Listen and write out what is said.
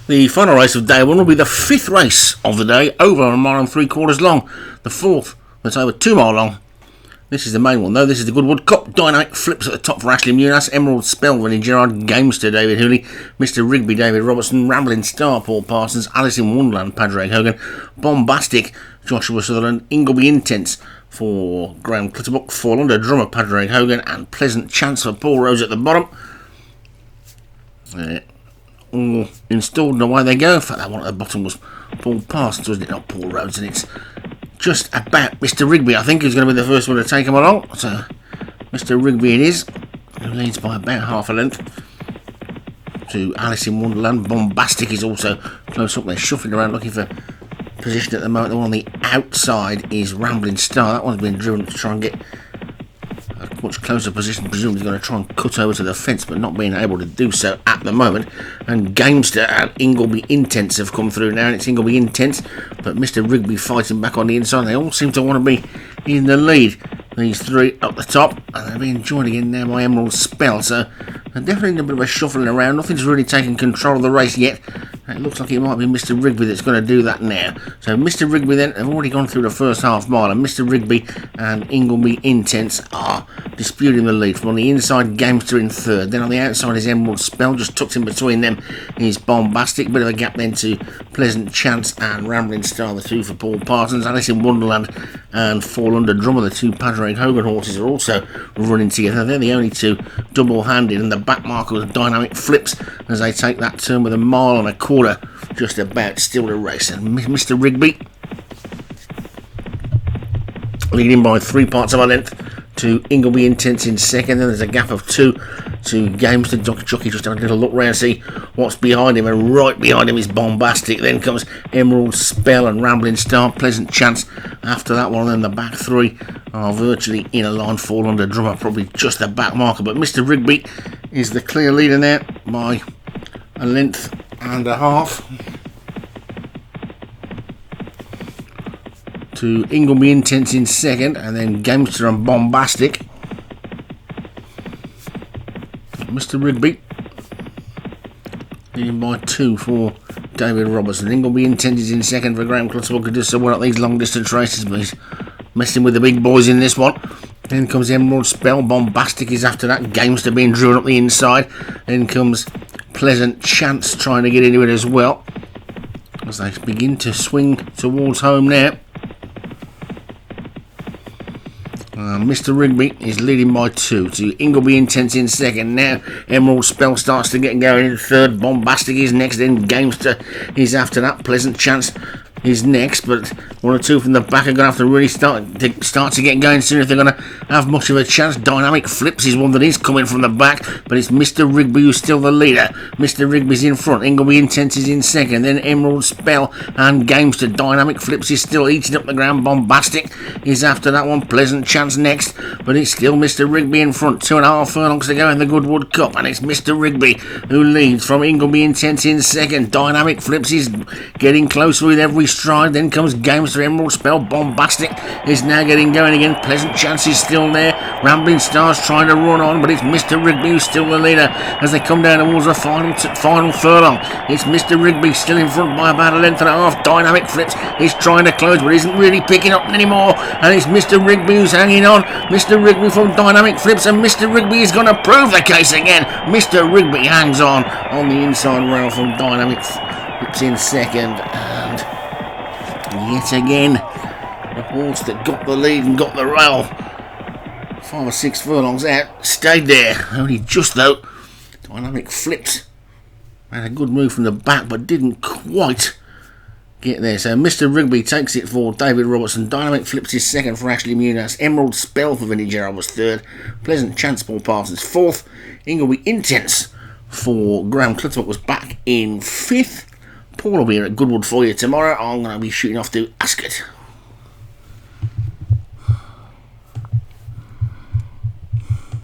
The final race of day one will be the fifth race of the day, over a mile and 3/4 long. The fourth that's over 2 mile long. This is the main one though. This is the Goodwood Cup. Dynamic flips at the top for Ashley Muniz, Emerald Spell, Vinnie Gerard, Gamester, David Hooley, Mr. Rigby, David Robertson, Rambling Star, Paul Parsons, Alice in Wonderland, Padraig Hogan, Bombastic, Joshua Sutherland, Ingleby Intense for Graham Clutterbuck, Fall Under Drummer, Padraig Hogan, and Pleasant Chance for Paul Rose at the bottom. All installed and away they go. In fact, that one at the bottom was Paul Parsons, wasn't it? Not Paul Rhodes, and it's just about Mr. Rigby, I think, who's going to be the first one to take him along. So, Mr. Rigby it is, who leads by about half a length to Alice in Wonderland. Bombastic is also close up there, shuffling around looking for position at the moment. The one on the outside is Rambling Star. That one's been driven to try and get a much closer position. Presumably he's going to try and cut over to the fence, but not being able to do so at the moment. And Gamester and Ingleby Intense have come through now, and it's Ingleby Intense, but Mr. Rigby fighting back on the inside. They all seem to want to be in the lead, these three up the top, and they're being joined again now by Emerald Spell. So they're definitely in a bit of a shuffling around. Nothing's really taken control of the race yet. It looks like it might be Mr. Rigby that's going to do that now. So Mr. Rigby then have already gone through the first half mile, and Mr. Rigby and Ingleby Intense are disputing the lead. From on the inside, Gamester in third. Then on the outside is Emerald Spell. Just tucked in between them is Bombastic. Bit of a gap then to Pleasant Chance and Rambling Star, the two for Paul Parsons. Alice in Wonderland and Fall Under Drummer, the two Padraig Hogan horses, are also running together. They're the only two double-handed, and the back marker with Dynamic Flips as they take that turn with a mile and a quarter just about still to race. And Mr. Rigby leading by 3 parts of a length to Ingleby Intense in second. Then there's a gap of 2 to Gamester. Jockey just have a little look round, see what's behind him, and right behind him is Bombastic. Then comes Emerald Spell and Rambling Star, Pleasant Chance after that one. And then the back 3 are virtually in a line. Fall Under Drummer probably just the back marker, but Mr. Rigby is the clear leader now by a length and a half to Ingleby Intense in second, and then Gamester and Bombastic. Mr. Rigby leading by 2 for David Robertson. Ingleby Intense is in second for Graham Clutterbuck, who does so well at these long distance races, but he's messing with the big boys in this one. Then comes Emerald Spell. Bombastic is after that. Gamester being driven up the inside. Then comes Pleasant Chance trying to get into it as well, as they begin to swing towards home now. Mr. Rigby is leading by 2 to Ingleby Intense in second. Now Emerald Spell starts to get going in third. Bombastic is next. Then Gamester is after that. Pleasant Chance is next, but 1 or 2 from the back are going to have to really start to get going soon if they're going to have much of a chance. Dynamic Flips is one that is coming from the back, but it's Mr. Rigby who's still the leader. Mr. Rigby's in front. Ingleby Intense is in second. Then Emerald Spell and Gamester. Dynamic Flips is still eating up the ground. Bombastic is after that one. Pleasant Chance next, but it's still Mr. Rigby in front. 2.5 furlongs to go in the Goodwood Cup, and it's Mr. Rigby who leads from Ingleby Intense in second. Dynamic Flips is getting closer with every stride. Then comes Gamester. Emerald Spell. Bombastic is now getting going again. Pleasant Chance is still there. Rambling Star's trying to run on, but it's Mr. Rigby who's still the leader as they come down towards the final furlong. It's Mr. Rigby still in front by about a length and a half. Dynamic Flips is trying to close, but isn't really picking up anymore, and it's Mr. Rigby who's hanging on. Mr. Rigby from Dynamic Flips, and Mr. Rigby is going to prove the case again. Mr. Rigby hangs on the inside rail from Dynamic Flips in second, and yet again the horse that got the lead and got the rail 5 or 6 furlongs out stayed there. Only just though. Dynamic Flips had a good move from the back, but didn't quite get there. So Mr. Rigby takes it for David Robertson. Dynamic Flips is second for Ashley Muniz. Emerald Spell for Vinnie Gerard was third. Pleasant Chance, Paul Parsons fourth. Ingleby Intense for Graham Clutterbuck was back in fifth. Paul will be here at Goodwood for you tomorrow. I'm going to be shooting off to Ascot.